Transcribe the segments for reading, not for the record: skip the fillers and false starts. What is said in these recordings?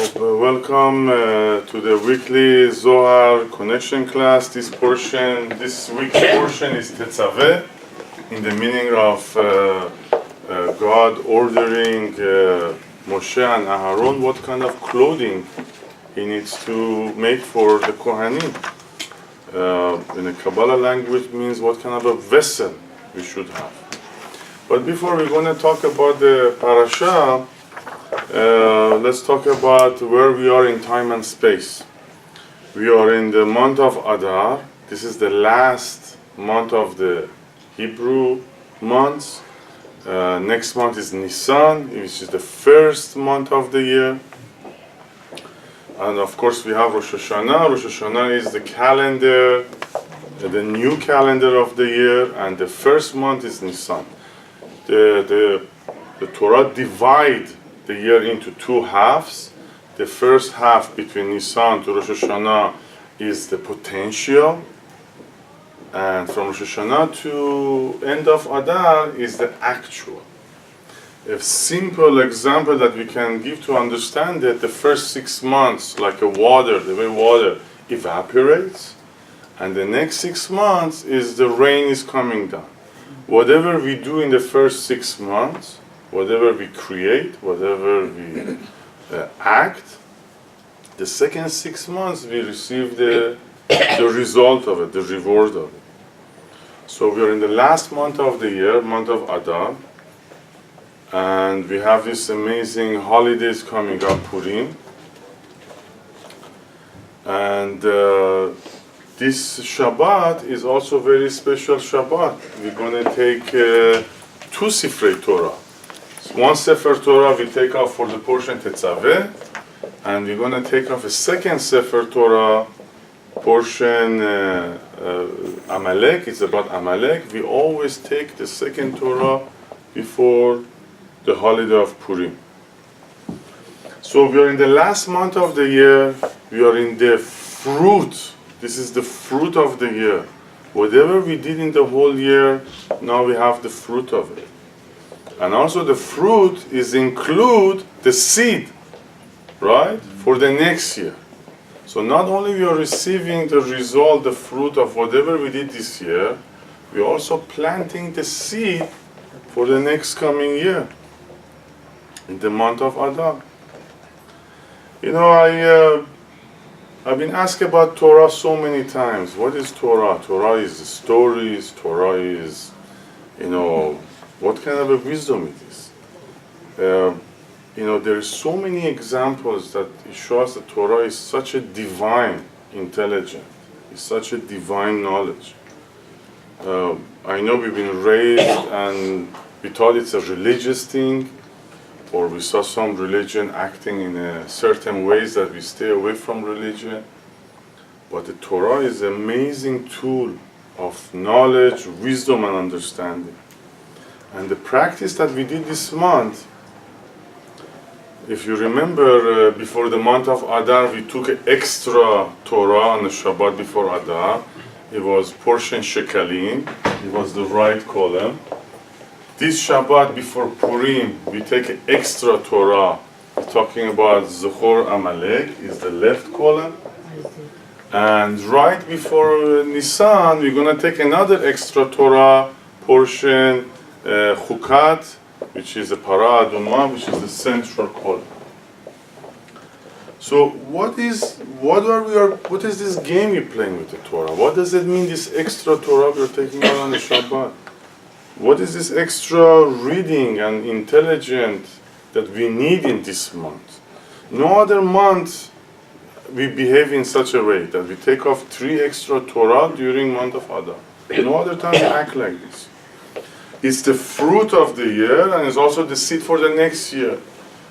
Welcome to the weekly Zohar connection class. This week's portion is Tetzaveh, in the meaning of God ordering Moshe and Aharon what kind of clothing he needs to make for the Kohanim. In the Kabbalah language means what kind of a vessel we should have. But before we're going to talk about the parasha, let's talk about where we are in time and space. We are in the month of Adar. This is the last month of the Hebrew months. Next month is Nisan, which is the first month of the year. And of course we have Rosh Hashanah. Rosh Hashanah is the calendar, the new calendar of the year, and the first month is Nisan. The Torah divides the year into two halves. The first half between Nisan to Rosh Hashanah is the potential, and from Rosh Hashanah to end of Adar is the actual. A simple example that we can give to understand it: the first 6 months, like the way water evaporates, and the next 6 months is the rain is coming down. Whatever we do in the first 6 months, whatever we create, whatever we act, the second 6 months we receive the result of it, the reward of it. So we are in the last month of the year, month of Adar, and we have these amazing holidays coming up, Purim. And this Shabbat is also a very special Shabbat. We're going to take 2 Sifrei Torah. One Sefer Torah we take off for the portion Tetzaveh, and we're going to take off a second Sefer Torah portion, Amalek. It's about Amalek. We always take the second Torah before the holiday of Purim. So we are in the last month of the year. We are in the fruit. This is the fruit of the year. Whatever we did in the whole year, now we have the fruit of it. And also the fruit is include the seed, right, for the next year. So not only we are receiving the result, the fruit of whatever we did this year, we are also planting the seed for the next coming year, in the month of Adar. You know, I've been asked about Torah so many times. What is Torah? Torah is the stories. Torah is, what kind of a wisdom it is. There are so many examples that it shows that Torah is such a divine intelligence. It's such a divine knowledge. I know we've been raised and we thought it's a religious thing, or we saw some religion acting in a certain ways that we stay away from religion. But the Torah is an amazing tool of knowledge, wisdom, and understanding. And the practice that we did this month, if you remember, before the month of Adar, we took an extra Torah on the Shabbat before Adar. It was portion Shekalim. It was the right column. This Shabbat before Purim, we take an extra Torah. We're talking about Zohar Amalek, is the left column. And right before Nisan, we're going to take another extra Torah portion, Chukat, which is a Para Aduma, which is the central column. So what is this game we're playing with the Torah? What does it mean, this extra Torah we're taking out on the Shabbat? What is this extra reading and intelligence that we need in this month? No other month we behave in such a way that we take off 3 extra Torah during month of Adar. No other time we act like this. It's the fruit of the year, and it's also the seed for the next year.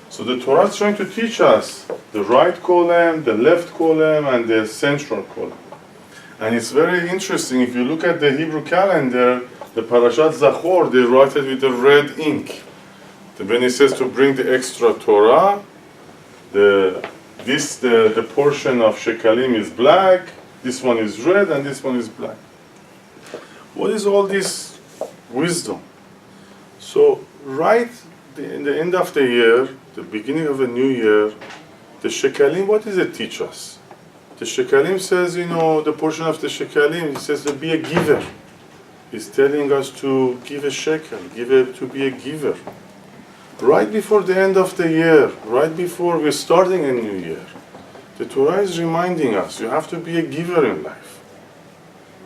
So the Torah is trying to teach us the right column, the left column, and the central column. And it's very interesting. If you look at the Hebrew calendar, the Parashat Zohar, they write it with the red ink. When it says to bring the extra Torah, the portion of Shekalim is black, this one is red, and this one is black. What is all this wisdom? So right in the end of the year, the beginning of a new year, the Shekalim, what does it teach us? The Shekalim says, the portion of the Shekalim, it says to be a giver. It's telling us to give a shekel, to be a giver. Right before the end of the year, right before we're starting a new year, the Torah is reminding us, you have to be a giver in life.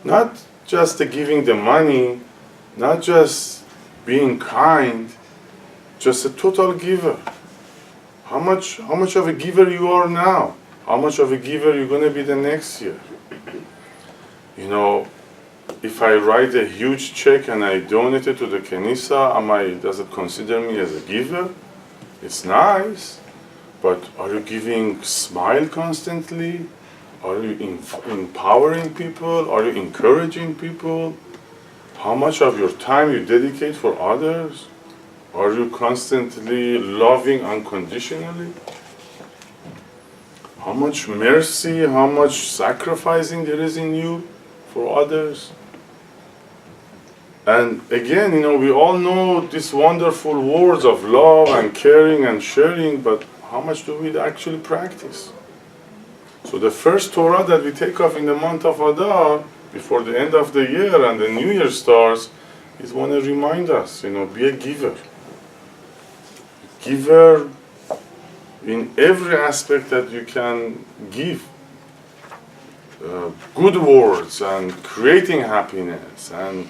Not just giving the money, not just being kind, just a total giver. How much of a giver you are now? How much of a giver you're going to be the next year? If I write a huge check and I donate it to the Kenisa, does it consider me as a giver? It's nice, but are you giving smile constantly? Are you empowering people? Are you encouraging people? How much of your time you dedicate for others? Are you constantly loving unconditionally? How much mercy, how much sacrificing there is in you for others? And again, we all know these wonderful words of love and caring and sharing, but how much do we actually practice? So the first Torah that we take off in the month of Adar, before the end of the year and the new year starts, is want to remind us, be a giver. Giver in every aspect that you can give. Good words and creating happiness and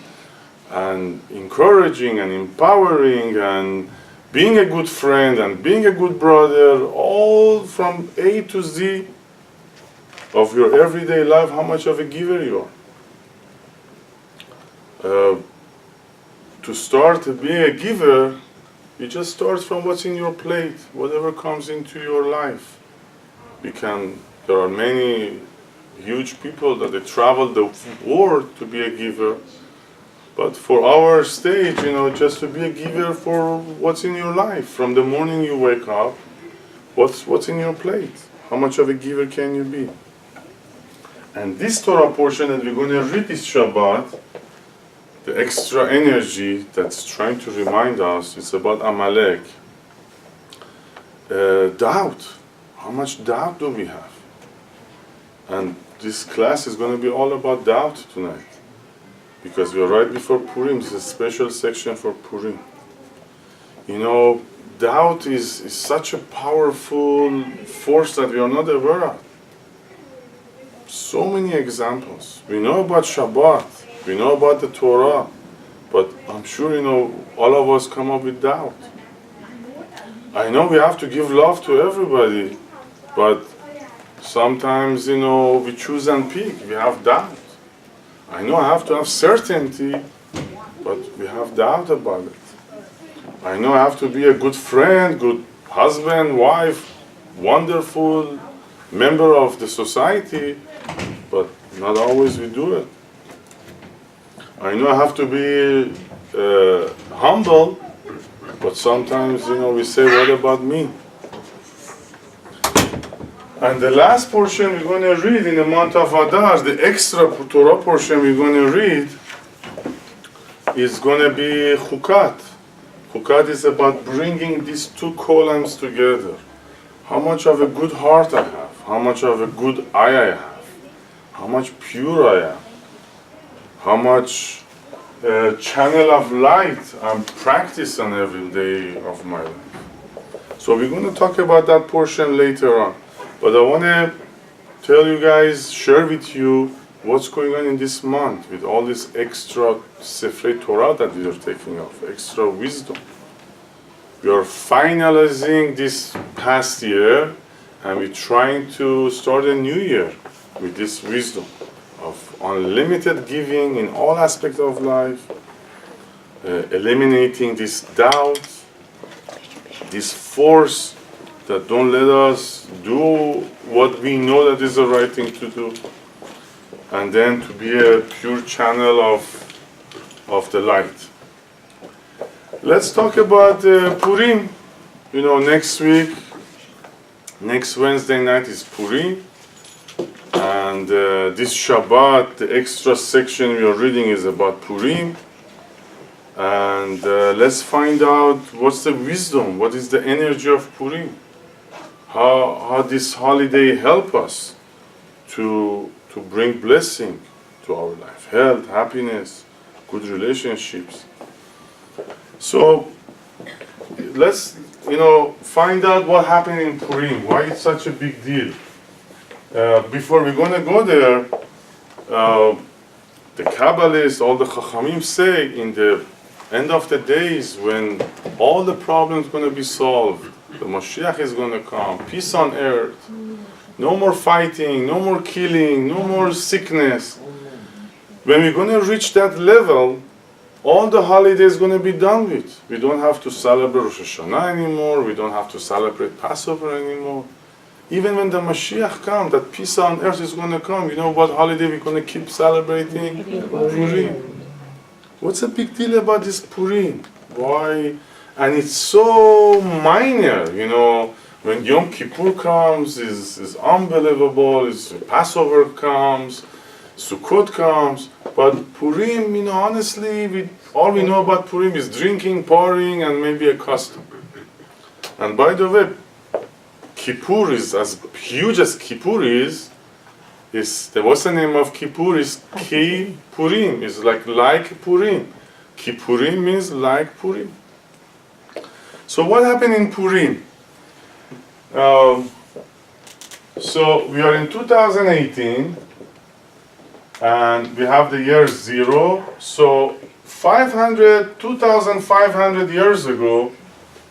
encouraging and empowering and being a good friend and being a good brother, all from A to Z of your everyday life, how much of a giver you are. To start being a giver, you just start from what's in your plate, whatever comes into your life. There are many huge people that they travel the world to be a giver. But for our stage, just to be a giver for what's in your life. From the morning you wake up, what's in your plate? How much of a giver can you be? And this Torah portion that we're going to read this Shabbat, the extra energy that's trying to remind us, it's about Amalek. Doubt. How much doubt do we have? And this class is going to be all about doubt tonight. Because we are right before Purim. This is a special section for Purim. Doubt is such a powerful force that we are not aware of. So many examples. We know about Shabbat. We know about the Torah. But I'm sure, all of us come up with doubt. I know we have to give love to everybody. But sometimes, we choose and pick. We have doubt. I know I have to have certainty, but we have doubt about it. I know I have to be a good friend, good husband, wife, wonderful member of the society, but not always we do it. I know I have to be humble, but sometimes, we say, what about me? And the last portion we're going to read in the month of Adar, the extra Torah portion we're going to read, is going to be Chukat. Chukat is about bringing these two columns together. How much of a good heart I have, how much of a good eye I have, how much pure I am, how much channel of light I'm practicing every day of my life. So we're going to talk about that portion later on. But I want to tell you guys, share with you what's going on in this month with all this extra Sefrei Torah that we are taking off, extra wisdom. We are finalizing this past year and we're trying to start a new year with this wisdom of unlimited giving in all aspects of life, eliminating this doubt, this force that don't let us do what we know that is the right thing to do, and then to be a pure channel of the light. Let's talk about Purim. Next week, next Wednesday night is Purim, and this Shabbat, the extra section we are reading is about Purim. And let's find out what's the wisdom, what is the energy of Purim. how this holiday help us to bring blessing to our life, health, happiness, good relationships. So let's find out what happened in Purim. Why it's such a big deal. Before we're gonna go there, the Kabbalists, all the Chachamim say in the end of the days when all the problems gonna be solved, the Mashiach is gonna come, peace on earth, no more fighting, no more killing, no more sickness. When we're gonna reach that level, all the holidays gonna be done with. We don't have to celebrate Rosh Hashanah anymore. We don't have to celebrate Passover anymore. Even when the Mashiach comes, that peace on earth is gonna come. You know what holiday we're gonna keep celebrating? Purim. What's the big deal about this Purim? Why? And it's so minor, when Yom Kippur comes, is unbelievable. Passover comes, Sukkot comes, but Purim, honestly, all we know about Purim is drinking, partying, and maybe a custom. And by the way, Kippur is as huge as Kippur is what's the name of Kippur? Is Kippurim. It's like Purim. Kippurim means like Purim. So what happened in Purim? So we are in 2018, and we have the year 0. So 2,500 years ago,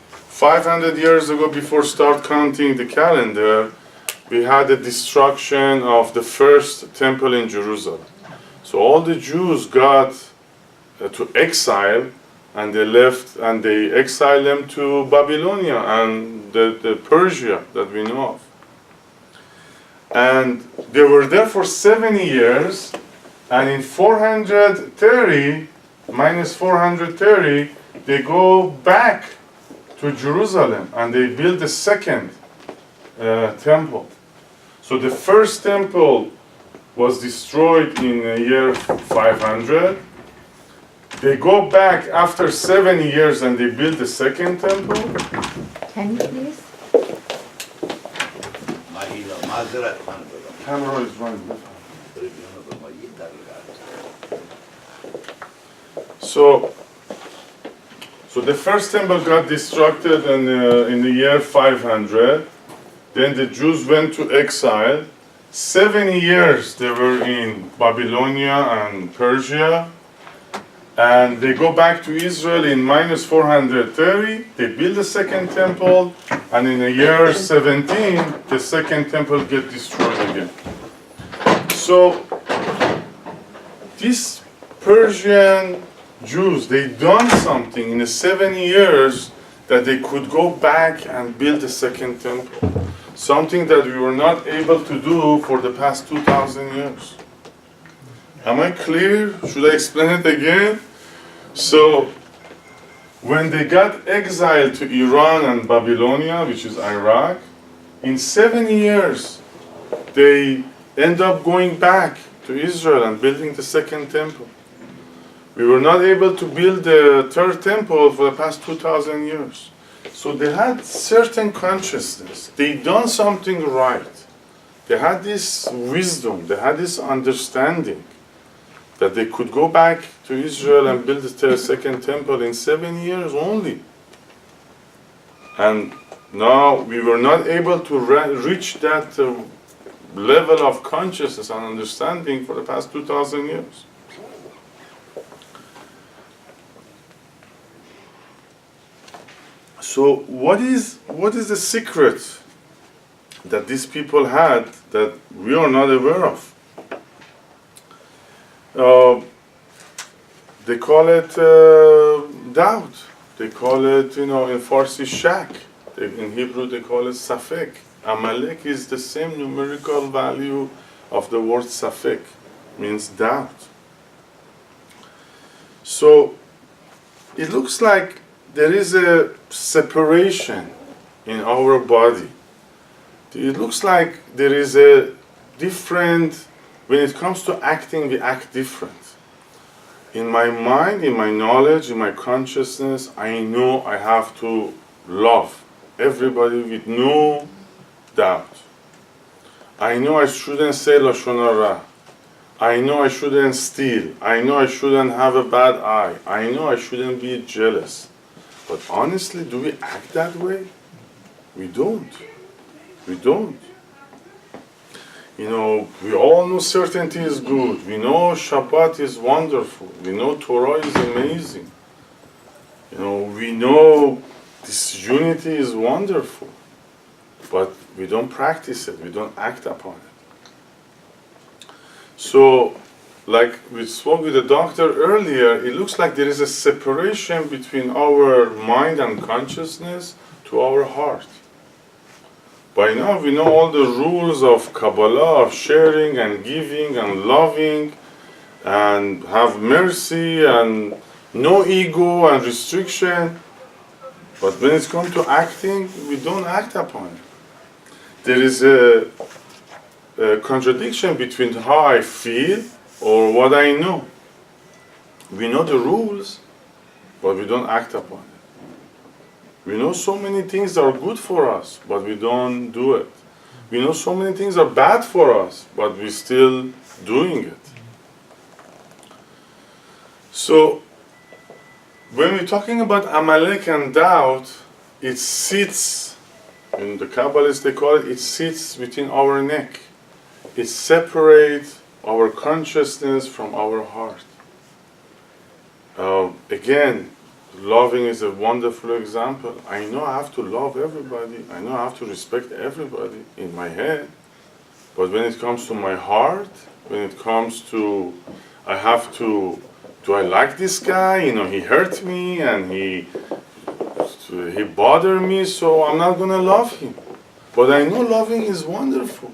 500 years ago, before start counting the calendar, we had the destruction of the first temple in Jerusalem. So all the Jews got to exile, and they left, and they exiled them to Babylonia and the Persia that we know of. And they were there for 70 years, and in 430, minus 430, they go back to Jerusalem, and they build the second temple. So the first temple was destroyed in the year 500. They go back after 70 years and they build the second temple. Can you please? Camera is running. So the first temple got destructed in the year 500. Then the Jews went to exile. 70 years they were in Babylonia and Persia. And they go back to Israel in minus 430. They build the second temple. And in the year 17, the second temple gets destroyed again. So these Persian Jews, they done something in the 70 years that they could go back and build the second temple. Something that we were not able to do for the past 2,000 years. Am I clear? Should I explain it again? So, when they got exiled to Iran and Babylonia, which is Iraq, in 70 years, they end up going back to Israel and building the second temple. We were not able to build the third temple for the past 2,000 years. So they had certain consciousness. They done something right. They had this wisdom. They had this understanding that they could go back to Israel and build the second temple in 7 years only. And now we were not able to reach that level of consciousness and understanding for the past 2,000 years. So what is the secret that these people had that we are not aware of? They call it doubt. They call it, in Farsi, shak. In Hebrew, they call it safek. Amalek is the same numerical value of the word safek, means doubt. So it looks like there is a separation in our body. It looks like there is a different, when it comes to acting, we act different. In my mind, in my knowledge, in my consciousness, I know I have to love everybody with no doubt. I know I shouldn't say Lashon Hara. I know I shouldn't steal. I know I shouldn't have a bad eye. I know I shouldn't be jealous. But honestly, do we act that way? We don't. We don't. You know, we all know certainty is good. We know Shabbat is wonderful. We know Torah is amazing. You know, we know this unity is wonderful. But we don't practice it. We don't act upon it. So, like we spoke with the doctor earlier, it looks like there is a separation between our mind and consciousness to our heart. By now we know all the rules of Kabbalah, of sharing and giving and loving and have mercy and no ego and restriction. But when it's come to acting, we don't act upon it. There is a contradiction between how I feel or what I know. We know the rules, but we don't act upon it. We know so many things are good for us, but we don't do it. We know so many things are bad for us, but we're still doing it. So, when we're talking about Amalek and doubt, it sits, in the Kabbalists they call it, it sits within our neck. It separates our consciousness from our heart. Again, loving is a wonderful example. I know I have to love everybody. I know I have to respect everybody in my head. But when it comes to my heart, when it comes to, do I like this guy? You know, he hurt me and he bothered me, so I'm not going to love him. But I know loving is wonderful.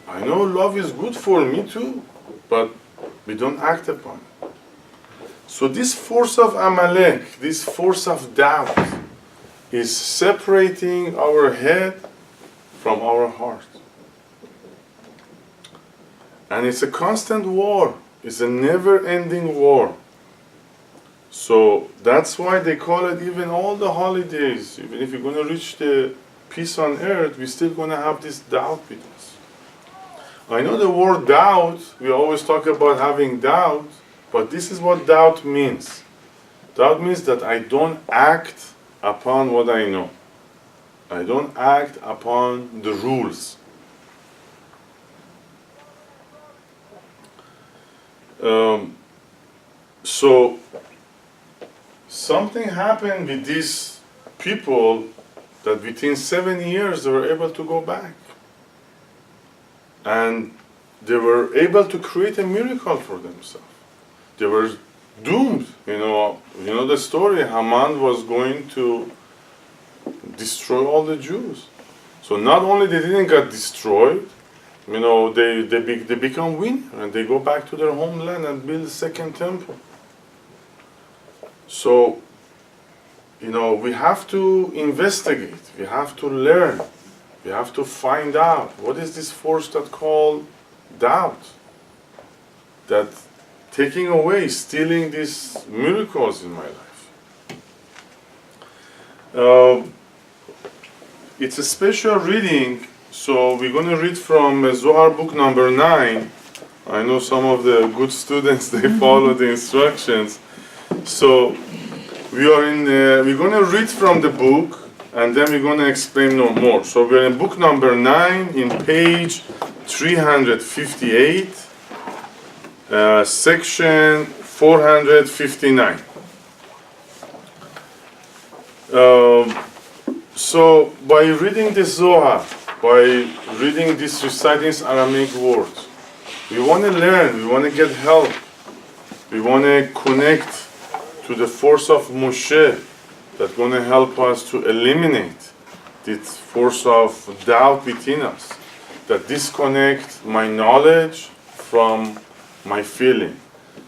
I know love is good for me too. But we don't act upon it. So this force of Amalek, this force of doubt, is separating our head from our heart. And it's a constant war. It's a never-ending war. So that's why they call it even all the holidays. Even if you're going to reach the peace on earth, we're still going to have this doubt with us. I know the word doubt, we always talk about having doubt, but this is what doubt means. Doubt means that I don't act upon what I know. I don't act upon the rules. So something happened with these people that within 7 years they were able to go back. And they were able to create a miracle for themselves. They were doomed. You know the story. Haman was going to destroy all the Jews. So not only they didn't get destroyed, they become winner and they go back to their homeland and build a second temple. So, we have to investigate. We have to learn. We have to find out what is this force that called doubt, that taking away, stealing these miracles in my life. It's a special reading, so we're going to read from Zohar book number 9. I know some of the good students, they follow the instructions. So we're going to read from the book, and then we're going to explain no more. So we're in book number 9, in page 358. Section 459. So by reading the Zohar, by reading these reciting Aramaic words, we want to learn, we want to get help, we want to connect to the force of Moshe that's going to help us to eliminate this force of doubt within us, that disconnect my knowledge from my feeling.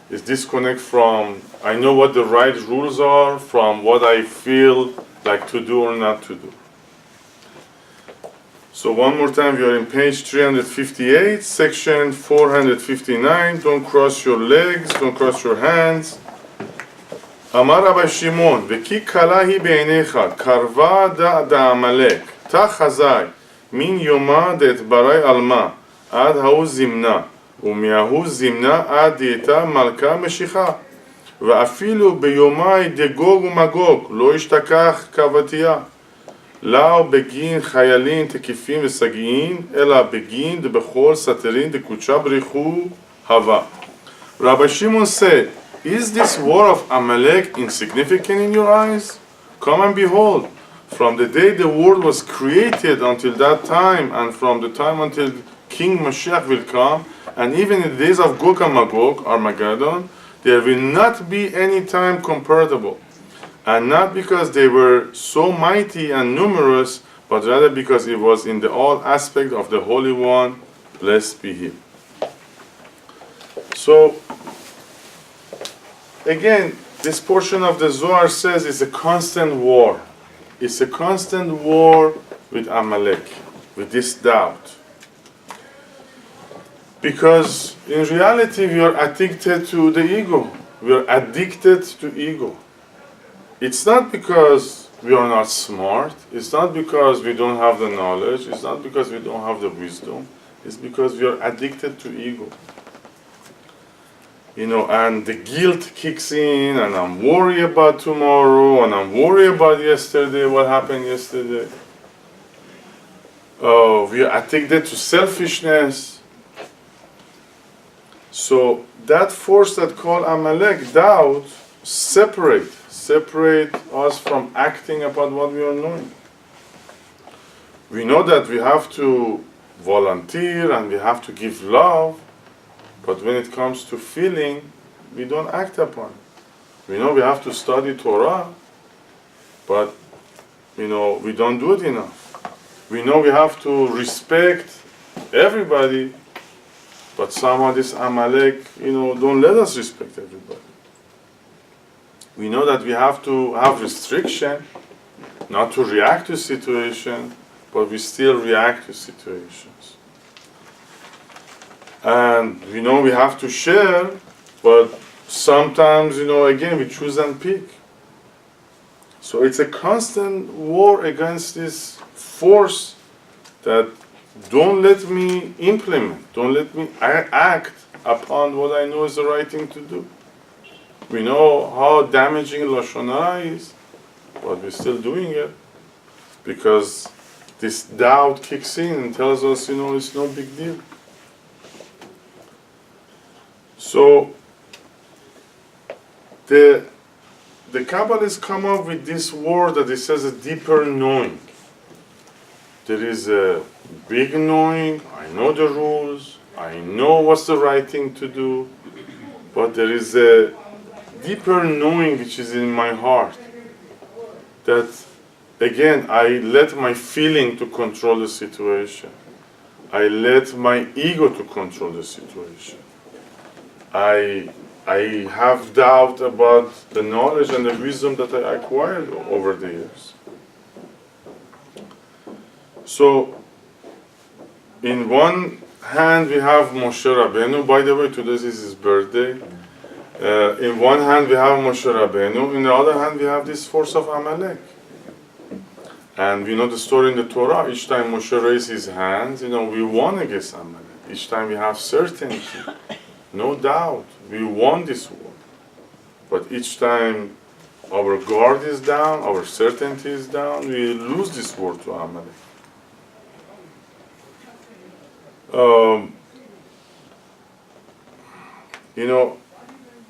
Is disconnect from, I know what the right rules are, from what I feel like to do or not to do. So one more time, we are in page 358, section 459. Don't cross your legs, don't cross your hands. Amar Rabbi Shimon, V'ki kalahi beinecha, karva da Amalek, ta chazai, min yoma det barai alma ad hau zimna umiahu zimna ad dieta malka meshicha ואפילו ביומי דגוג ומגוג לא השתכח כבתיה לאו בגין חיילים תקיפים וסגיים אלא בגין דבכל סתרין דקודשה בריחו הווה. Rabbi Shimon said, is this war of Amalek insignificant in your eyes? Come and behold, from the day the world was created until that time, and from the time until King Mashiach will come, and even in the days of Gog and Magog, Armageddon, there will not be any time comparable. And not because they were so mighty and numerous, but rather because it was in the all aspect of the Holy One, blessed be He. So, again, this portion of the Zohar says it's a constant war. It's a constant war with Amalek, with this doubt. Because in reality, we are addicted to the ego. We are addicted to ego. It's not because we are not smart. It's not because we don't have the knowledge. It's not because we don't have the wisdom. It's because we are addicted to ego. And the guilt kicks in, and I'm worried about tomorrow, and I'm worried about yesterday, what happened yesterday. We are addicted to selfishness. So that force that called Amalek, doubt, separate us from acting upon what we are knowing. We know that we have to volunteer and we have to give love, but when it comes to feeling, we don't act upon it. We know we have to study Torah, but we don't do it enough. We know we have to respect everybody, but somehow this Amalek, don't let us respect everybody. We know that we have to have restriction, not to react to situation, but we still react to situations. And we know we have to share, but sometimes, again, we choose and pick. So it's a constant war against this force that don't let me implement, don't let me act upon what I know is the right thing to do. We know how damaging Lashon Hara is, but we're still doing it because this doubt kicks in and tells us, it's no big deal. So the Kabbalists come up with this word that it says a deeper knowing. There is a big knowing, I know the rules, I know what's the right thing to do, but there is a deeper knowing which is in my heart. That, again, I let my feeling to control the situation. I let my ego to control the situation. I have doubt about the knowledge and the wisdom that I acquired over the years. So, in one hand we have Moshe Rabbeinu. By the way, today is his birthday. In one hand we have Moshe Rabbeinu. In the other hand we have this force of Amalek. And we know the story in the Torah. Each time Moshe raised his hands, we won against Amalek. Each time we have certainty, no doubt, we won this war. But each time our guard is down, our certainty is down, we lose this war to Amalek.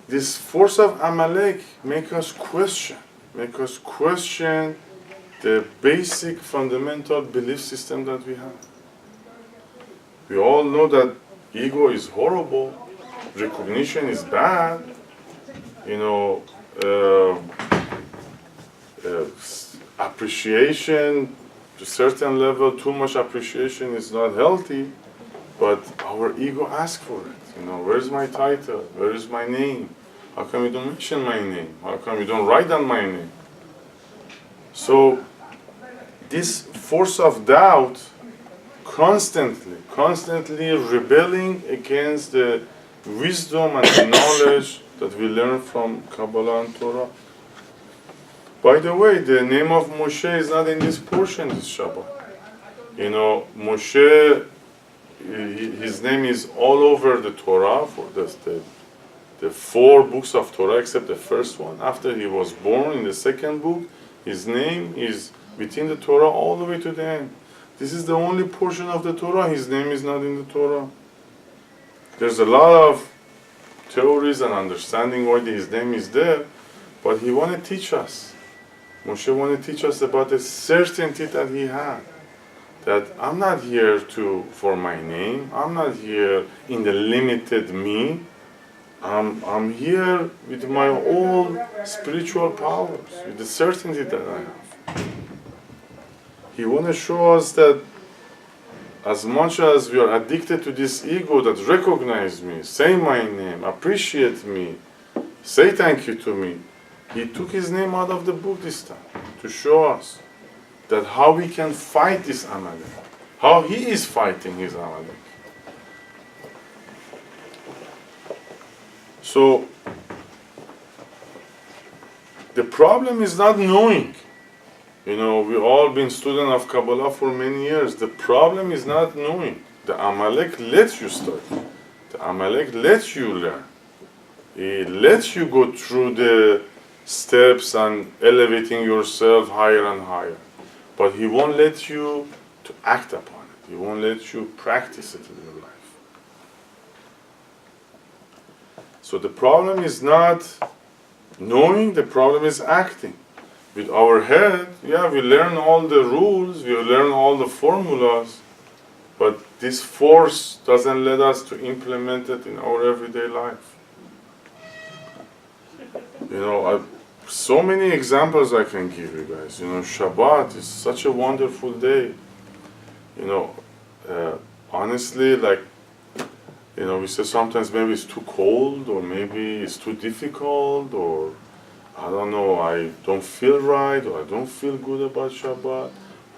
This force of Amalek make us question the basic fundamental belief system that we have. We all know that ego is horrible, recognition is bad, appreciation to a certain level, too much appreciation is not healthy, but our ego asks for it. Where's my title? Where is my name? How come you don't mention my name? How come you don't write down my name? So, this force of doubt constantly rebelling against the wisdom and the knowledge that we learn from Kabbalah and Torah. By the way, the name of Moshe is not in this portion this Shabbat. You know, Moshe, his name is all over the Torah for the 4 books of Torah except the first one. After he was born in the second book, his name is within the Torah all the way to the end. This is the only portion of the Torah his name is not in the Torah. There's a lot of theories and understanding why his name is there, but he want to teach us. Moshe want to teach us about the certainty that he had. That I'm not here for my name. I'm not here in the limited me. I'm here with my own spiritual powers, with the certainty that I have. He want to show us that as much as we are addicted to this ego that recognize me, say my name, appreciate me, say thank you to me, he took his name out of the book this time to show us that how we can fight this Amalek, how he is fighting his Amalek. So, the problem is not knowing. You know, we've all been students of Kabbalah for many years. The problem is not knowing. The Amalek lets you study. The Amalek lets you learn. It lets you go through the steps and elevating yourself higher and higher. But he won't let you to act upon it. He won't let you practice it in your life. So the problem is not knowing, the problem is acting. With our head, yeah, we learn all the rules, we learn all the formulas, but this force doesn't let us to implement it in our everyday life. You know, so many examples I can give you guys. You know, Shabbat is such a wonderful day. You know, honestly, like, you know, we say sometimes maybe it's too cold, or maybe it's too difficult, or I don't know, I don't feel right, or I don't feel good about Shabbat.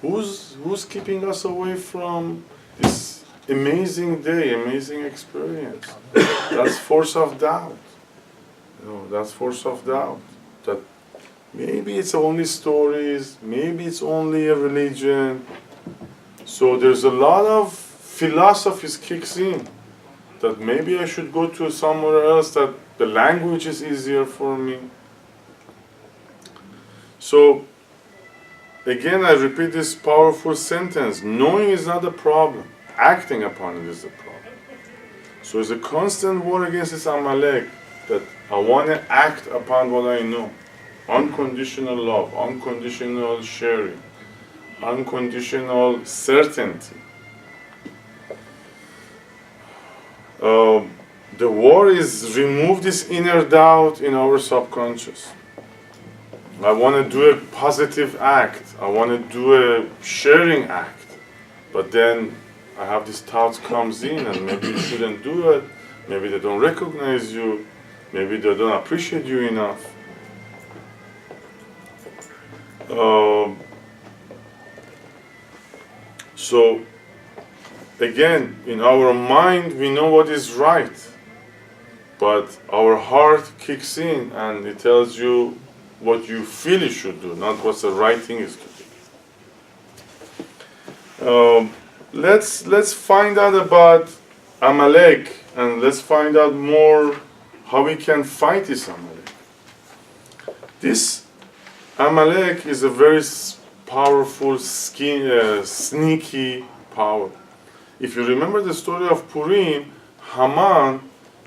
Who's keeping us away from this amazing day, amazing experience? That's force of doubt. You know, that's force of doubt. That maybe it's only stories, maybe it's only a religion. So there's a lot of philosophies kicks in. That maybe I should go to somewhere else, that the language is easier for me. So, again, I repeat this powerful sentence. Knowing is not the problem. Acting upon it is the problem. So it's a constant war against this Amalek, that I want to act upon what I know. Unconditional love, unconditional sharing, unconditional certainty. The war is remove this inner doubt in our subconscious. I want to do a positive act. I want to do a sharing act. But then I have these thoughts comes in, and maybe you shouldn't do it. Maybe they don't recognize you. Maybe they don't appreciate you enough. So, again, in our mind, we know what is right. But our heart kicks in and it tells you what you feel you should do, not what the right thing is to do. Let's find out about Amalek, and let's find out more how we can fight this Amalek. This Amalek is a very powerful, sneaky power. If you remember the story of Purim, Haman,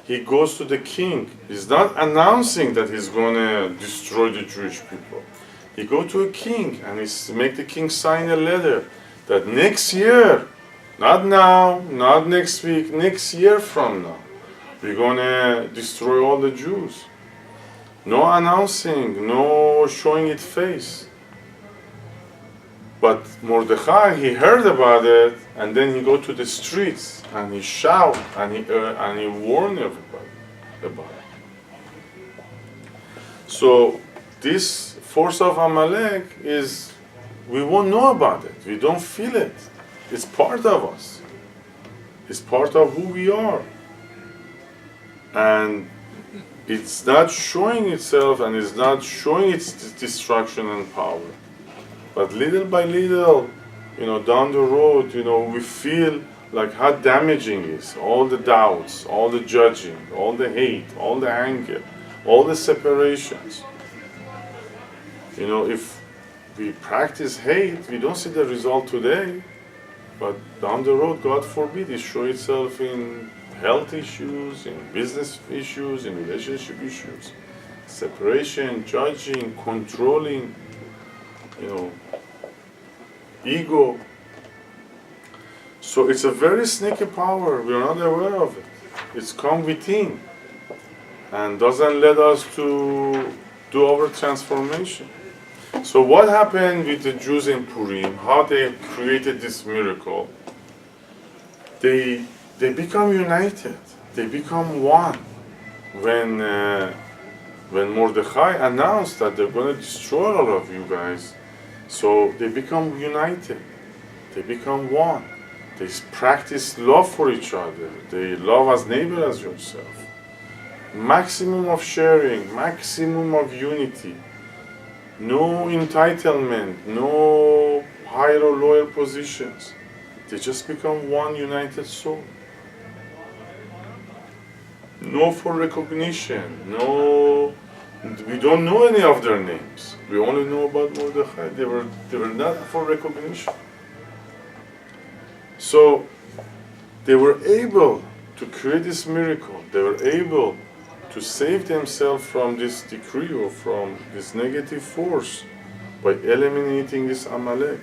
he goes to the king. He's not announcing that he's going to destroy the Jewish people. He goes to a king and he make the king sign a letter that next year, not now, not next week, next year from now, we're going to destroy all the Jews. No announcing, no showing its face. But Mordechai, he heard about it, and then he go to the streets and he shout and he warn everybody about it. So this force of Amalek is, we won't know about it. We don't feel it. It's part of us. It's part of who we are. And it's not showing itself, and it's not showing its destruction and power. But little by little, down the road, we feel like how damaging it is. All the doubts, all the judging, all the hate, all the anger, all the separations. If we practice hate, we don't see the result today, but down the road, God forbid, it show itself in health issues, in business issues, in relationship issues, separation, judging, controlling, ego. So it's a very sneaky power. We're not aware of it. It's come within and doesn't let us to do our transformation. So what happened with the Jews in Purim? How they created this miracle? They become united. They become one. When Mordechai announced that they're going to destroy all of you guys, so they become united. They become one. They practice love for each other. They love as neighbor as yourself. Maximum of sharing, maximum of unity. No entitlement, no higher or lower positions. They just become one united soul. No for recognition, no, we don't know any of their names. We only know about Mordechai. They were not for recognition. So they were able to create this miracle. They were able to save themselves from this decree or from this negative force by eliminating this Amalek.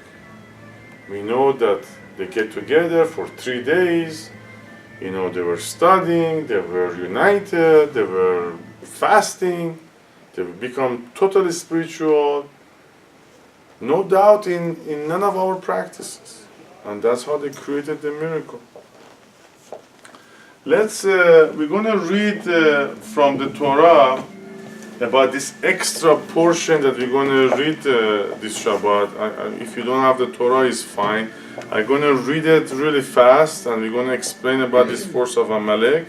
We know that they get together for 3 days. They were studying, they were united, they were fasting, they become totally spiritual. No doubt in none of our practices. And that's how they created the miracle. We're going to read from the Torah about this extra portion that we're going to read this Shabbat. If you don't have the Torah, it's fine. I'm going to read it really fast, and we're going to explain about this force of Amalek,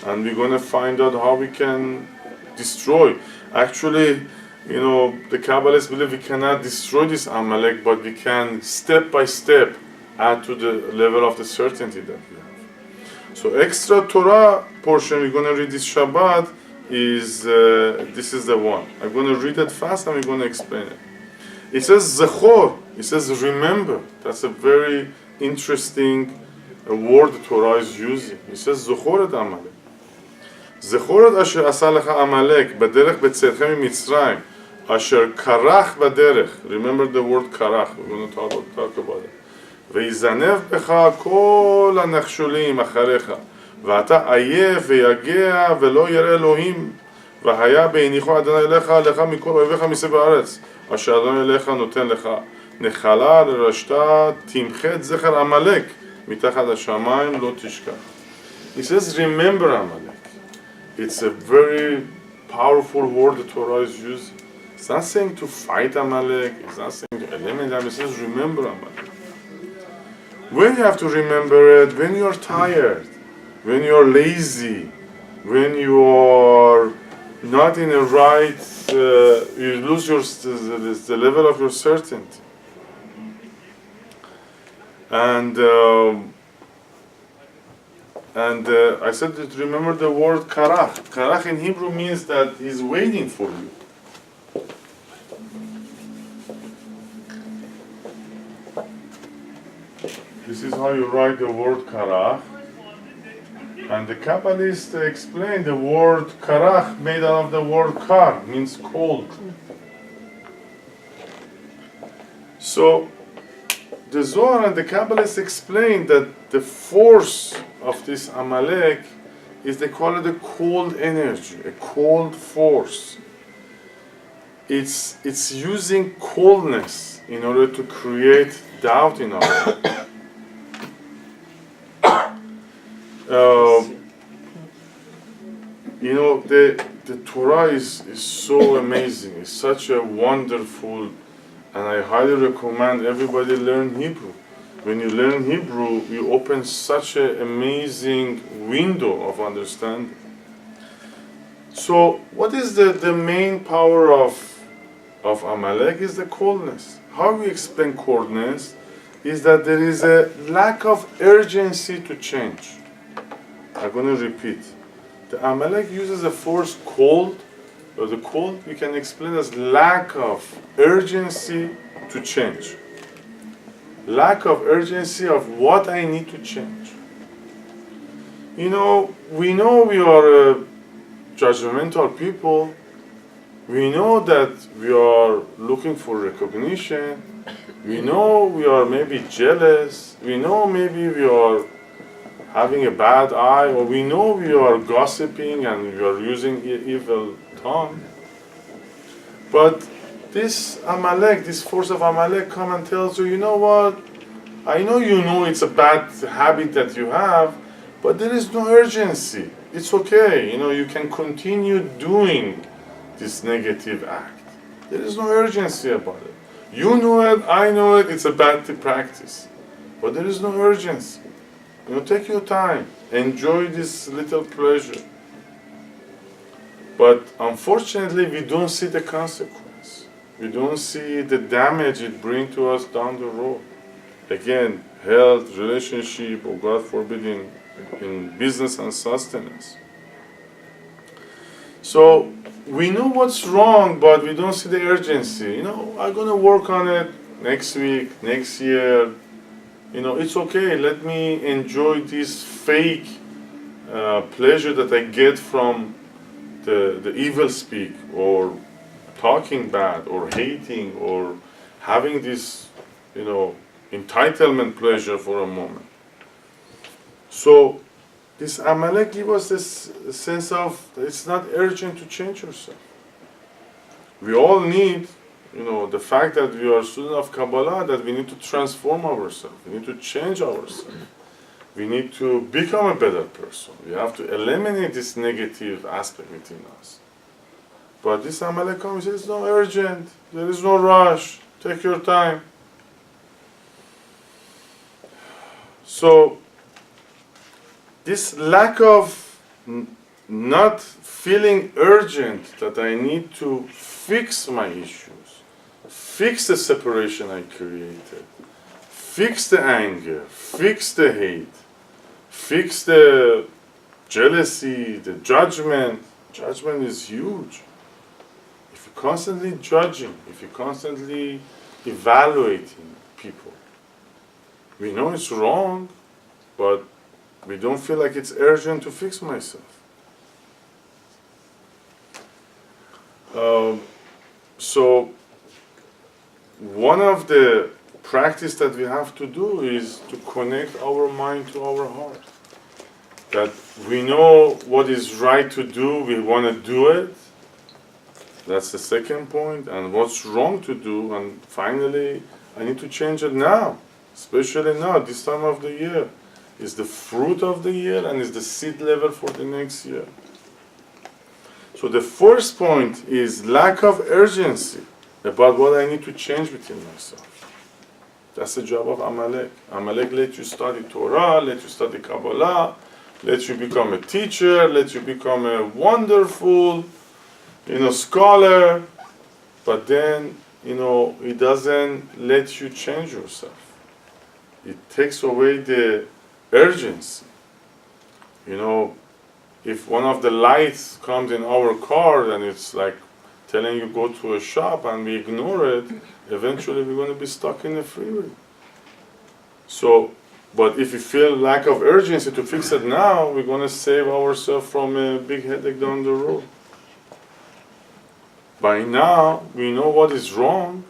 and we're going to find out how we can destroy. Actually, the Kabbalists believe we cannot destroy this Amalek, but we can step by step add to the level of the certainty that we have. So extra Torah portion we're going to read this Shabbat is, this is the one. I'm going to read it fast and we're going to explain it. It says Zohar, it says remember. That's a very interesting word the Torah is using. It says Zohar et Amalek. Zohar et asher asa lecha Amalek b'derech b'tzetchem miMitzrayim asher karach b'derech. Remember the word karach. We're going to talk about it. ויזנב בך כל הנחשולים אחריך ואתה עייף ויגע ולא ירא אלוהים והיה בהניחו אדוני אליך מכל אויביך מסביב הארץ אשר אדוני אליך נותן לך נחלה לרשתה תמחה את זכר עמלק מתחת השמיים לא תשכח. He says remember Amalek. It's a very powerful word the Torah is using. It's not saying to fight Amalek, it's not saying to eliminate Amalek, it says remember Amalek. When you have to remember it, when you're tired, when you're lazy, when you are not in a right, you lose the level of your certainty. And I said that remember the word karach. Karach in Hebrew means that he's waiting for you. This is how you write the word karach. And the Kabbalists explain the word karach made out of the word kar, means cold. So the Zohar and the Kabbalists explain that the force of this Amalek is, they call it a cold energy, a cold force. It's using coldness in order to create doubt in our life. The Torah is so amazing. It's such a wonderful, and I highly recommend everybody learn Hebrew. When you learn Hebrew, you open such an amazing window of understanding. So, what is the main power of Amalek? Is the coldness. How we explain coldness? is that there is a lack of urgency to change. I'm going to repeat. The Amalek uses a force cold, or the cold we can explain as lack of urgency to change. Lack of urgency of what I need to change. We know we are judgmental people. We know that we are looking for recognition. We know we are maybe jealous. We know maybe we are having a bad eye, or we know we are gossiping and we are using evil tongue. But this Amalek, this force of Amalek, come and tells you, you know what? I know it's a bad habit that you have, but there is no urgency. It's okay. You can continue doing this negative act. There is no urgency about it. You know it, I know it, it's a bad practice. But there is no urgency. Take your time. Enjoy this little pleasure. But unfortunately, we don't see the consequence. We don't see the damage it brings to us down the road. Again, health, relationship, or God forbid, in business and sustenance. So we know what's wrong, but we don't see the urgency. I'm going to work on it next week, next year. It's okay. Let me enjoy this fake pleasure that I get from the evil speak, or talking bad, or hating, or having this, entitlement pleasure for a moment. So this Amalek gives us this sense of it's not urgent to change yourself. We all need, the fact that we are students of Kabbalah, that we need to transform ourselves. We need to change ourselves. We need to become a better person. We have to eliminate this negative aspect within us. But this Amalek comes and says, it's not urgent. There is no rush. Take your time. So, this lack of not feeling urgent that I need to fix my issues, fix the separation I created, fix the anger, fix the hate, fix the jealousy, the judgment. Judgment is huge. If you're constantly judging, if you're constantly evaluating people, we know it's wrong, but we don't feel like it's urgent to fix myself. So one of the practice that we have to do is to connect our mind to our heart. That we know what is right to do, we want to do it. That's the second point. And what's wrong to do, and finally, I need to change it now. Especially now, this time of the year. Is the fruit of the year and is the seed level for the next year. So the first point is lack of urgency about what I need to change within myself. That's the job of Amalek. Amalek lets you study Torah, let you study Kabbalah, let you become a teacher, let you become a wonderful, scholar, but then, it doesn't let you change yourself. It takes away the urgency. If one of the lights comes in our car and it's like telling you go to a shop and we ignore it, eventually we're going to be stuck in the freeway. So, but if we feel lack of urgency to fix it now, we're going to save ourselves from a big headache down the road. By now, we know what is wrong,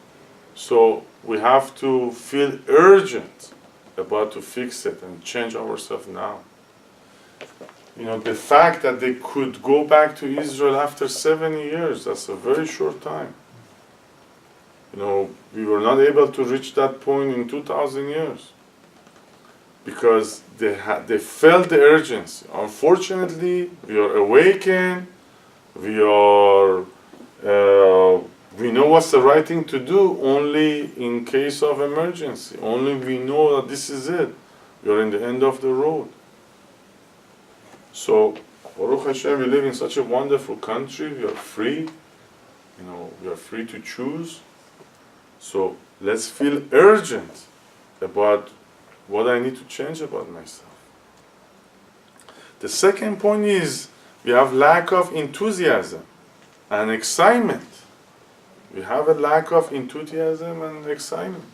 so we have to feel urgent about to fix it and change ourselves now. The fact that they could go back to Israel after 70 years, that's a very short time. We were not able to reach that point in 2,000 years because they felt the urgency. Unfortunately, we are awakened, we know what's the right thing to do only in case of emergency. Only we know that this is it. We are in the end of the road. So, Baruch Hashem, we live in such a wonderful country. We are free. We are free to choose. So, let's feel urgent about what I need to change about myself. The second point is we have lack of enthusiasm and excitement. We have a lack of enthusiasm and excitement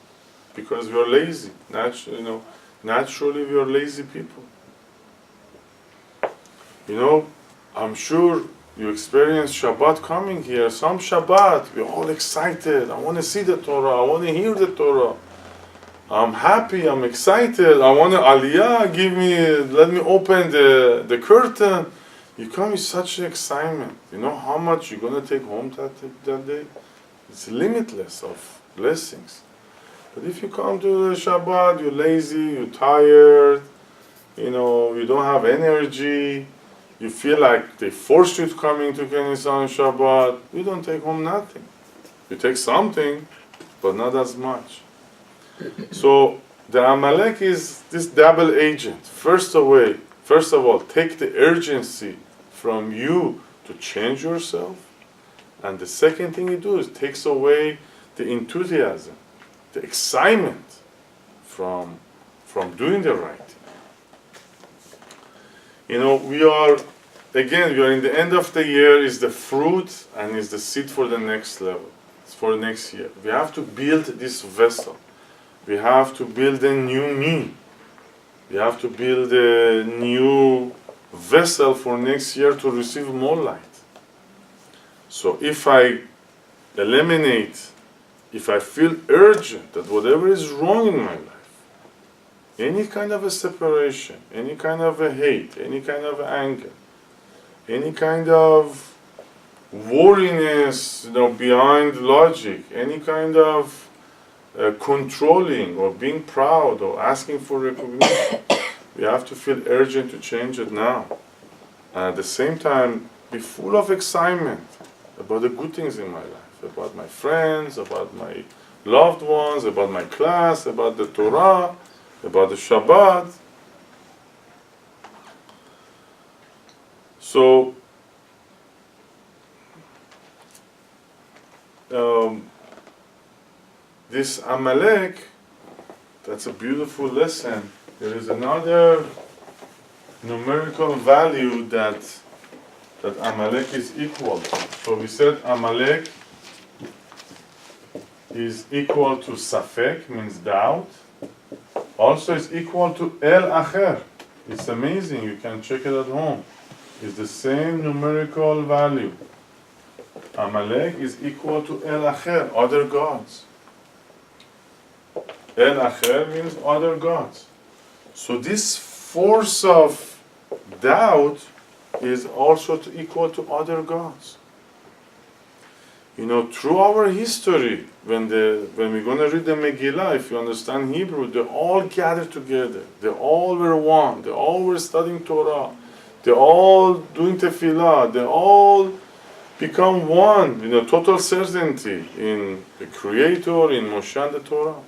because we are lazy. Naturally we are lazy people. I'm sure you experience Shabbat coming here. Some Shabbat, we're all excited. I want to see the Torah. I want to hear the Torah. I'm happy. I'm excited. I want to Aliyah. Let me open the curtain. You come with such excitement. You know how much you're going to take home that day? It's limitless of blessings. But if you come to the Shabbat, you're lazy, you're tired, you don't have energy, you feel like they forced you to come into Knesset on Shabbat, you don't take home nothing. You take something, but not as much. So the Amalek is this double agent. First of all, take the urgency from you to change yourself. And the second thing it does, takes away the enthusiasm, the excitement from doing the right thing. We are in the end of the year, is the fruit and is the seed for the next level, it's for next year. We have to build this vessel. We have to build a new me. We have to build a new vessel for next year to receive more light. So if I feel urgent that whatever is wrong in my life, any kind of a separation, any kind of a hate, any kind of anger, any kind of worriness, behind logic, any kind of controlling or being proud or asking for recognition, we have to feel urgent to change it now. And at the same time, be full of excitement about the good things in my life, about my friends, about my loved ones, about my class, about the Torah, about the Shabbat. So, this Amalek, that's a beautiful lesson. There is another numerical value that Amalek is equal to. So we said Amalek is equal to Safek, means doubt. Also it's equal to El Acher. It's amazing, you can check it at home. It's the same numerical value. Amalek is equal to El Acher, other gods. El Acher means other gods. So this force of doubt is also equal to other gods. Through our history, when we're going to read the Megillah, if you understand Hebrew, they all gathered together. They all were one. They all were studying Torah. They all doing tefillah. They all become one, total certainty in the Creator, in Moshe and the Torah.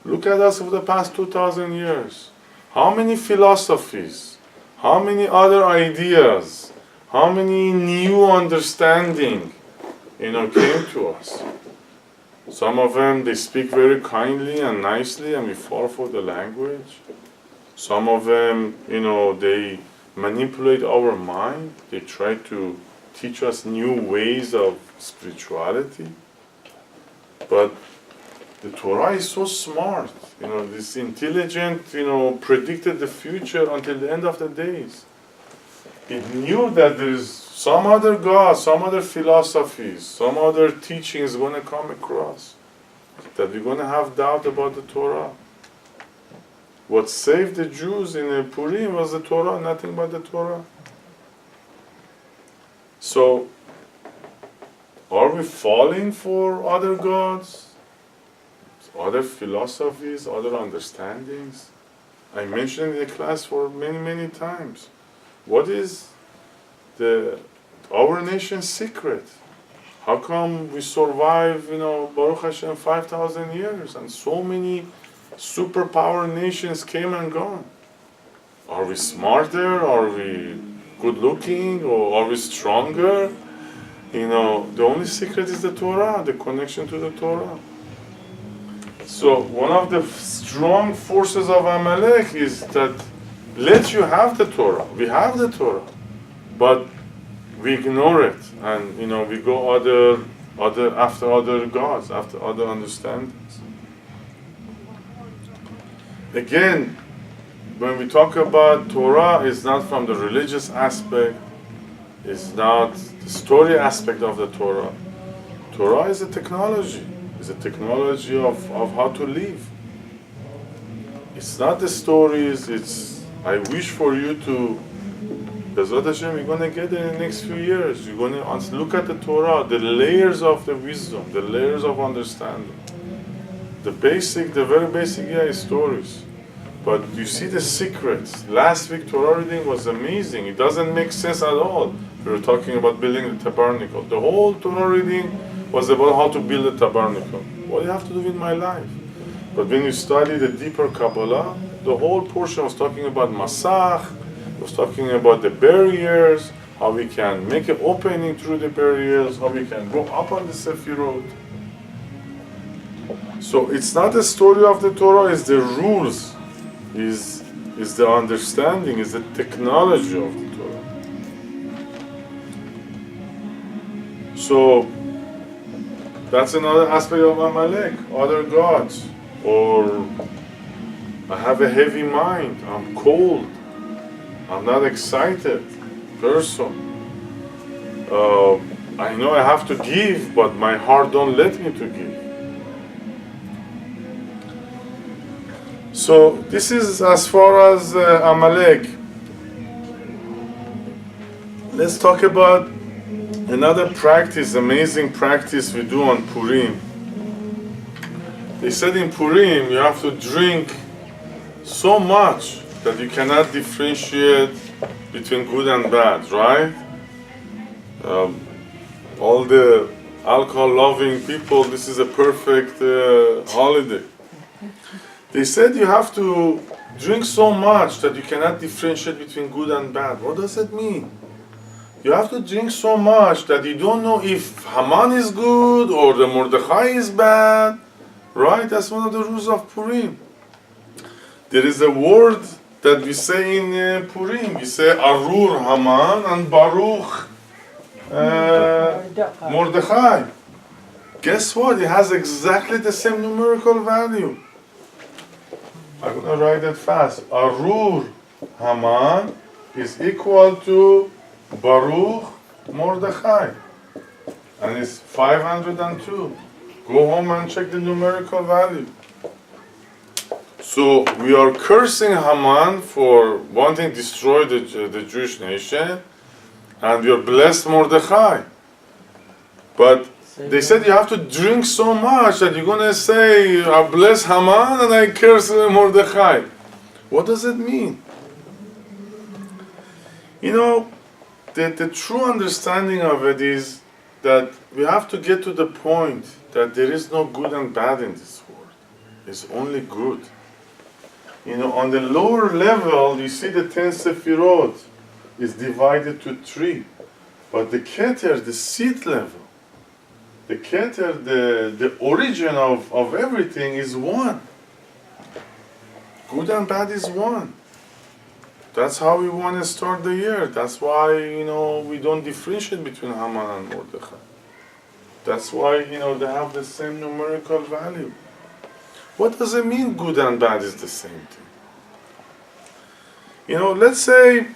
Look at us over the past 2,000 years. How many philosophies, how many other ideas, how many new understanding, came to us. Some of them, they speak very kindly and nicely and we fall for the language. Some of them, they manipulate our mind. They try to teach us new ways of spirituality. But the Torah is so smart. This intelligent, predicted the future until the end of the days. It knew that there is some other God, some other philosophies, some other teachings going to come across. That we're going to have doubt about the Torah. What saved the Jews in Purim was the Torah, nothing but the Torah. So, are we falling for other gods, other philosophies, other understandings? I mentioned in the class for many, many times. What is our nation's secret? How come we survive, Baruch Hashem, 5,000 years and so many superpower nations came and gone? Are we smarter? Are we good looking? Or are we stronger? The only secret is the Torah, the connection to the Torah. So one of the strong forces of Amalek is that let you have the Torah. We have the Torah, but we ignore it, and we go after other gods, after other understandings. Again, when we talk about Torah, it's not from the religious aspect, it's not the story aspect of the Torah. Torah is a technology. It's a technology of how to live. It's not the stories, I wish for you to, Bezrat Hashem, you're going to get it in the next few years. You're going to look at the Torah, the layers of the wisdom, the layers of understanding. The very basic, is stories. But you see the secrets. Last week Torah reading was amazing. It doesn't make sense at all. We were talking about building the tabernacle. The whole Torah reading was about how to build a tabernacle. What do you have to do with my life? But when you study the deeper Kabbalah, the whole portion was talking about Masach, was talking about the barriers, how we can make an opening through the barriers, how we can go up on the Sefirot. So it's not the story of the Torah, it's the rules, is the understanding, is the technology of the Torah. So that's another aspect of Amalek, other gods. Or I have a heavy mind, I'm cold, I'm not excited person. I know I have to give, but my heart don't let me to give. So this is as far as Amalek. Let's talk about another practice, amazing practice we do on Purim. They said in Purim you have to drink so much that you cannot differentiate between good and bad, right? All the alcohol-loving people, this is a perfect holiday. They said you have to drink so much that you cannot differentiate between good and bad. What does it mean? You have to drink so much that you don't know if Haman is good or the Mordechai is bad. Right? That's one of the rules of Purim. There is a word that we say in Purim. We say Arur Haman and Baruch Mordechai. Guess what? It has exactly the same numerical value. I'm going to write it fast. Arur Haman is equal to Baruch Mordechai. And it's 502. Go home and check the numerical value. So we are cursing Haman for wanting to destroy the Jewish nation, and we are blessed Mordechai. But they said you have to drink so much that you're going to say, I bless Haman and I curse Mordechai. What does it mean? The true understanding of it is that we have to get to the point that there is no good and bad in this world. It's only good. On the lower level, you see the 10 Sefirot is divided to 3. But the Keter, the seed level, the Keter, the origin of everything is one. Good and bad is one. That's how we want to start the year. That's why, we don't differentiate between Haman and Mordechai. That's why, they have the same numerical value. What does it mean good and bad is the same thing? Let's say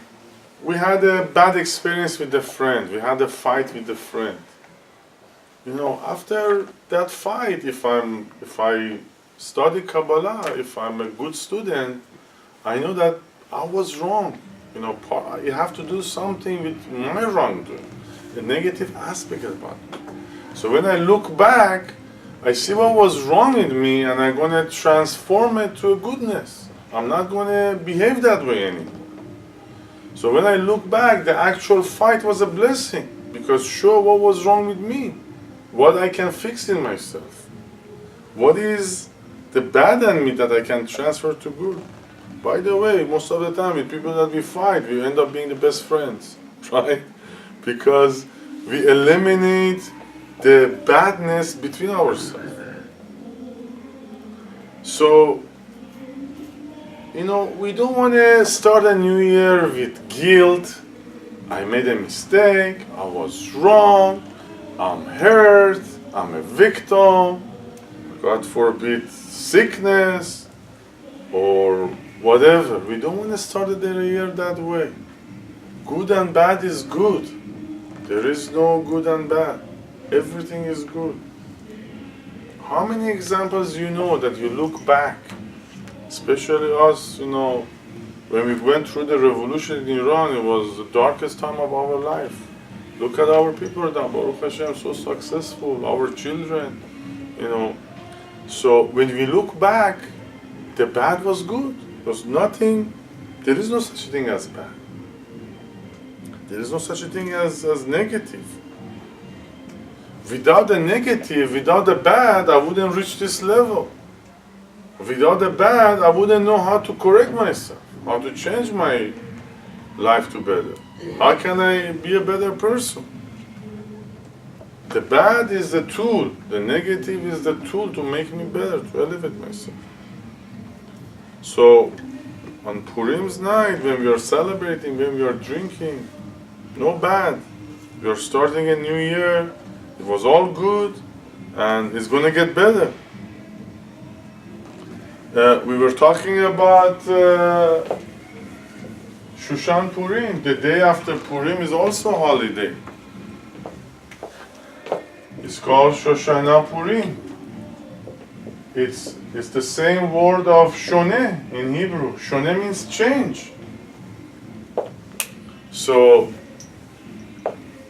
we had a bad experience with a friend. We had a fight with a friend. After that fight, if I study Kabbalah, if I'm a good student, I know that I was wrong. You have to do something with my wrongdoing, the negative aspect about it. So when I look back, I see what was wrong in me, and I'm going to transform it to a goodness. I'm not going to behave that way anymore. So when I look back, the actual fight was a blessing, because sure, what was wrong with me? What I can fix in myself? What is the bad in me that I can transfer to good? By the way, most of the time with people that we fight, we end up being the best friends, right? Because we eliminate the badness between ourselves. So, we don't want to start a new year with guilt. I made a mistake, I was wrong, I'm hurt, I'm a victim, God forbid sickness, or whatever. We don't want to start the year that way. Good and bad is good. There is no good and bad. Everything is good. How many examples you know that you look back, especially us, when we went through the revolution in Iran, it was the darkest time of our life. Look at our people now, Baruch Hashem, so successful, our children, So when we look back, the bad was good. There was nothing, there is no such thing as bad. There is no such a thing as negative. Without the negative, without the bad, I wouldn't reach this level. Without the bad, I wouldn't know how to correct myself, how to change my life to better. How can I be a better person? The bad is the tool, the negative is the tool to make me better, to elevate myself. So, on Purim's night, when we are celebrating, when we are drinking, no bad. We are starting a new year, it was all good, and it's going to get better. We were talking about Shushan Purim. The day after Purim is also a holiday. It's called Shoshana Purim. It's the same word of Shoneh in Hebrew. Shoneh means change. So,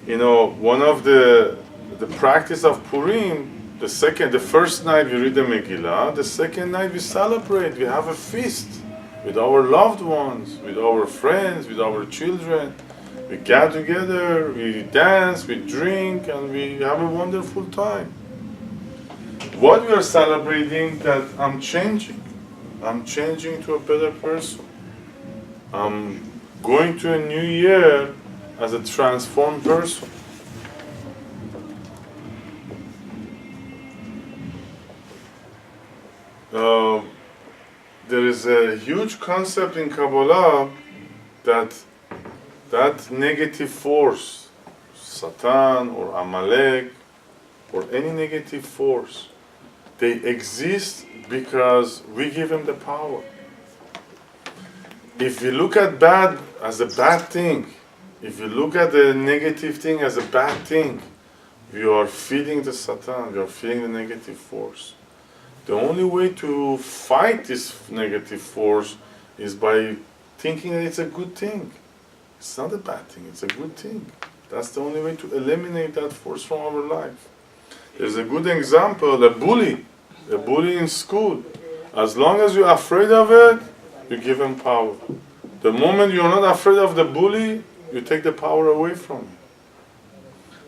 one of the practice of Purim, the first night we read the Megillah, the second night we celebrate, we have a feast with our loved ones, with our friends, with our children. We get together, we dance, we drink, and we have a wonderful time. What we are celebrating, that I'm changing to a better person. I'm going to a new year as a transformed person. There is a huge concept in Kabbalah that negative force, Satan or Amalek, or any negative force, they exist because we give them the power. If we look at bad as a bad thing, if you look at the negative thing as a bad thing, we are feeding the Satan, we are feeding the negative force. The only way to fight this negative force is by thinking that it's a good thing. It's not a bad thing, it's a good thing. That's the only way to eliminate that force from our life. There's a good example, a bully in school. As long as you're afraid of it, you give him power. The moment you're not afraid of the bully, you take the power away from him.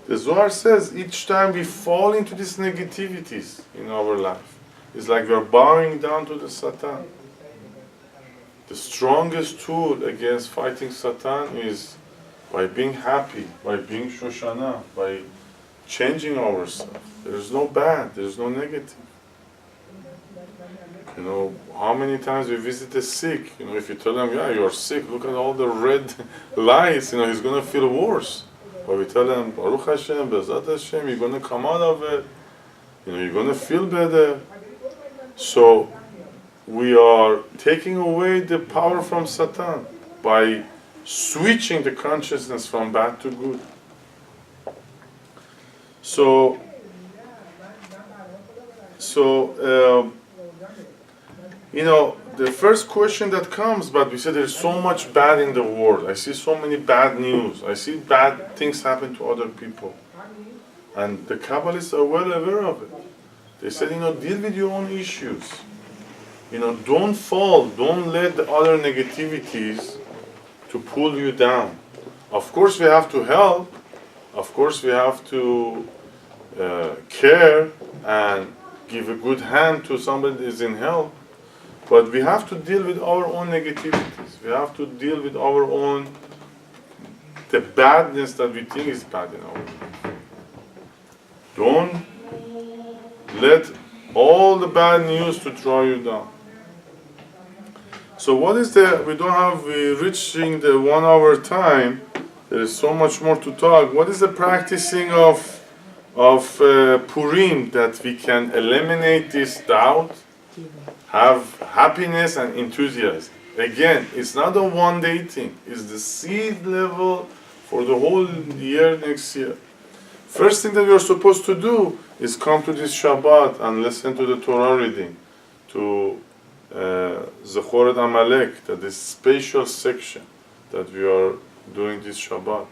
The Zohar says each time we fall into these negativities in our life, it's like we're bowing down to the Satan. The strongest tool against fighting Satan is by being happy, by being Shoshana, by changing ourselves. There's no bad, there's no negative. How many times we visit the sick, if you tell him, yeah, you're sick, look at all the red lights, he's going to feel worse. But we tell him, Baruch Hashem, Bezat Hashem, you're going to come out of it, you're going to feel better. So, we are taking away the power from Satan by switching the consciousness from bad to good. So the first question that comes, but we said there's so much bad in the world. I see so many bad news. I see bad things happen to other people. And the Kabbalists are well aware of it. They said, deal with your own issues. Don't fall. Don't let the other negativities to pull you down. Of course, we have to help. Of course, we have to care and give a good hand to somebody that is in help. But we have to deal with our own negativities. We have to deal with our own, the badness that we think is bad in our life. Don't let all the bad news to draw you down. So what is we're reaching the 1 hour time. There is so much more to talk. What is the practicing of Purim that we can eliminate this doubt, have happiness and enthusiasm? Again, it's not a one-day thing. It's the seed level for the whole year next year. First thing that you're supposed to do is come to this Shabbat and listen to the Torah reading, to Zohar and Amalek, that is special section that we are doing this Shabbat.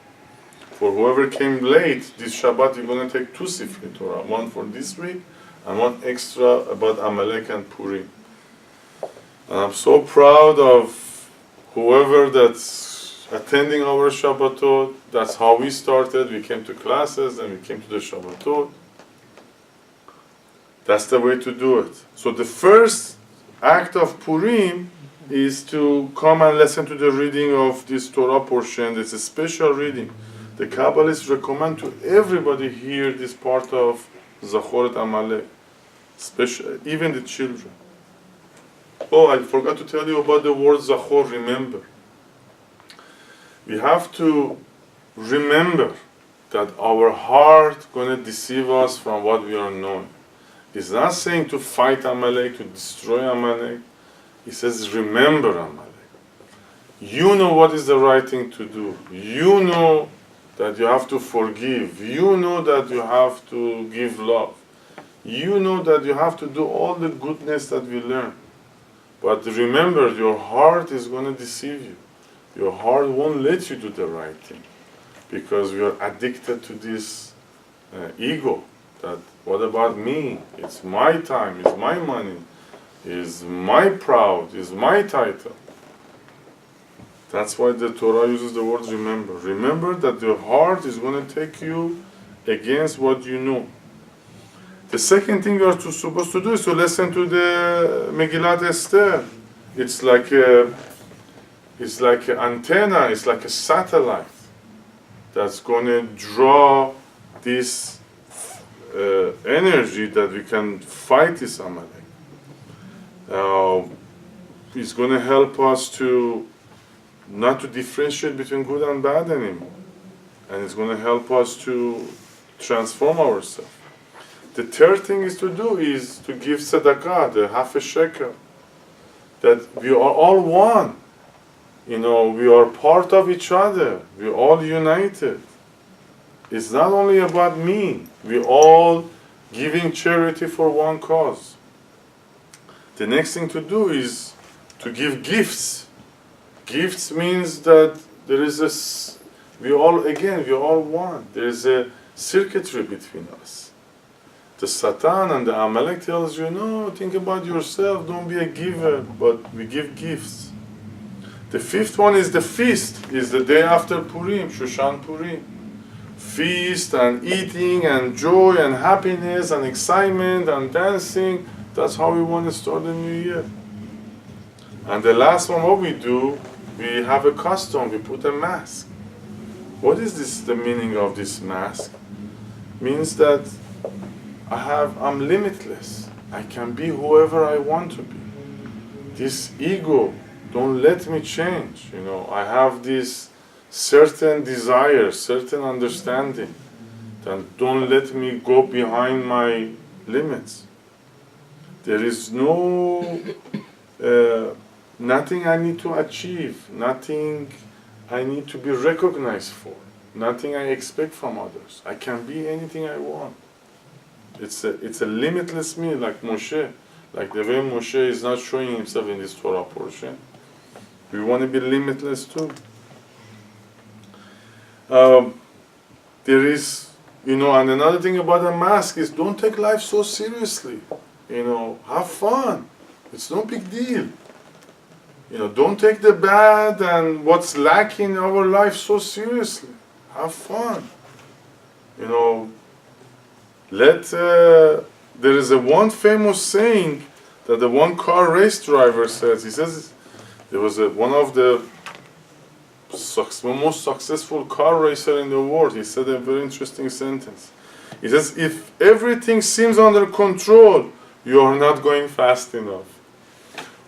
For whoever came late, this Shabbat you're going to take 2 Sifrei Torah, one for this week and one extra about Amalek and Purim. And I'm so proud of whoever that's attending our Shabbatot. That's how we started. We came to classes and we came to the Shabbatot. That's the way to do it. So the first act of Purim is to come and listen to the reading of this Torah portion. It's a special reading. The Kabbalists recommend to everybody hear this part of Zohar Amalek, even the children. Oh, I forgot to tell you about the word Zohar, remember. We have to remember that our heart going to deceive us from what we are knowing. It's not saying to fight Amalek, to destroy Amalek. He says, remember Amalek. You know what is the right thing to do. You know that you have to forgive. You know that you have to give love. You know that you have to do all the goodness that we learn. But remember, your heart is going to deceive you. Your heart won't let you do the right thing. Because we are addicted to this ego. That, what about me? It's my time, it's my money, it's my proud, it's my title. That's why the Torah uses the word remember. Remember that your heart is going to take you against what you know. The second thing you are supposed to do is to listen to the Megillat Esther. It's like an antenna, it's like a satellite that's going to draw this energy that we can fight this Amalek. It's going to help us to not to differentiate between good and bad anymore. And it's going to help us to transform ourselves. The third thing is to give tzedakah, the half a shekel. That we are all one. You know, we are part of each other. We're all united. It's not only about me. We're all giving charity for one cause. The next thing to do is to give gifts. Gifts means that there is we're all one. There is a circuitry between us. The Satan and the Amalek tells you, no, think about yourself, don't be a giver, but we give gifts. The fifth one is the feast, is the day after Purim, Shushan Purim. Feast and eating and joy and happiness and excitement and dancing. That's how we want to start the new year. And the last one, what we do, we have a custom, we put a mask. What is this, the meaning of this mask? Means that I'm limitless. I can be whoever I want to be. This ego, don't let me change. You know, I have this certain desire, certain understanding. Then don't let me go behind my limits. There is nothing I need to achieve, nothing I need to be recognized for, nothing I expect from others. I can be anything I want. It's a limitless me, like Moshe, like the way Moshe is not showing himself in this Torah portion. We want to be limitless too. There is, and another thing about a mask is don't take life so seriously. Have fun. It's no big deal. Don't take the bad and what's lacking in our life so seriously. Have fun. There is one famous saying that the one car race driver says. He says there was one of the most successful car racer in the world. He said a very interesting sentence. He says, if everything seems under control, you are not going fast enough.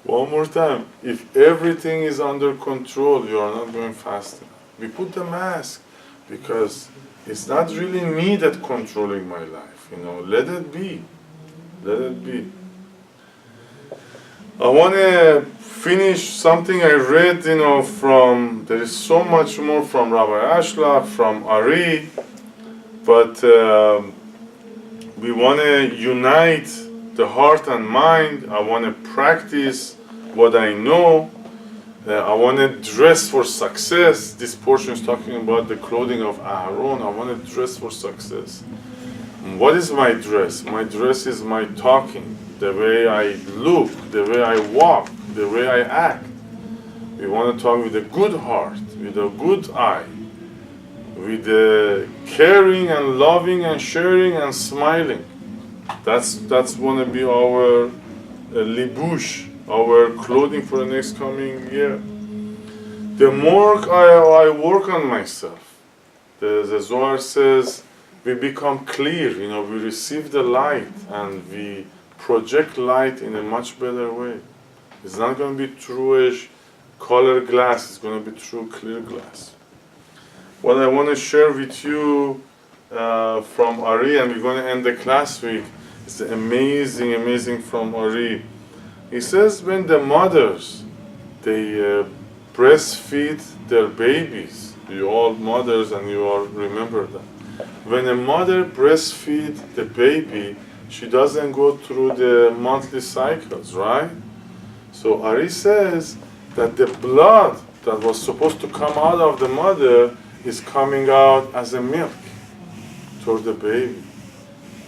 One more time, if everything is under control, you are not going fast enough. We put the mask because it's not really me that controlling my life, let it be. Let it be. I want to finish something I read, there is so much more from Rabbi Ashlag, from Ari, but we want to unite the heart and mind. I want to practice what I know. I want to dress for success. This portion is talking about the clothing of Aaron. I want to dress for success. And what is my dress? My dress is my talking, the way I look, the way I walk, the way I act. We want to talk with a good heart, with a good eye, with caring and loving and sharing and smiling. That's want to be our libush, our clothing for the next coming year. The more I work on myself, the Zohar says, we become clear, we receive the light and we project light in a much better way. It's not going to be through colored glass, it's going to be through clear glass. What I want to share with you from Ari, and we're going to end the class week, is amazing from Ari. He says when the mothers, they breastfeed their babies, you all mothers and you all remember that. When a mother breastfeeds the baby, she doesn't go through the monthly cycles, right? So Ari says that the blood that was supposed to come out of the mother is coming out as a milk toward the baby.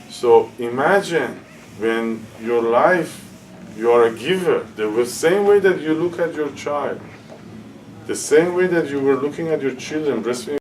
So imagine when your life, you are a giver, the same way that you look at your child, the same way that you were looking at your children breastfeeding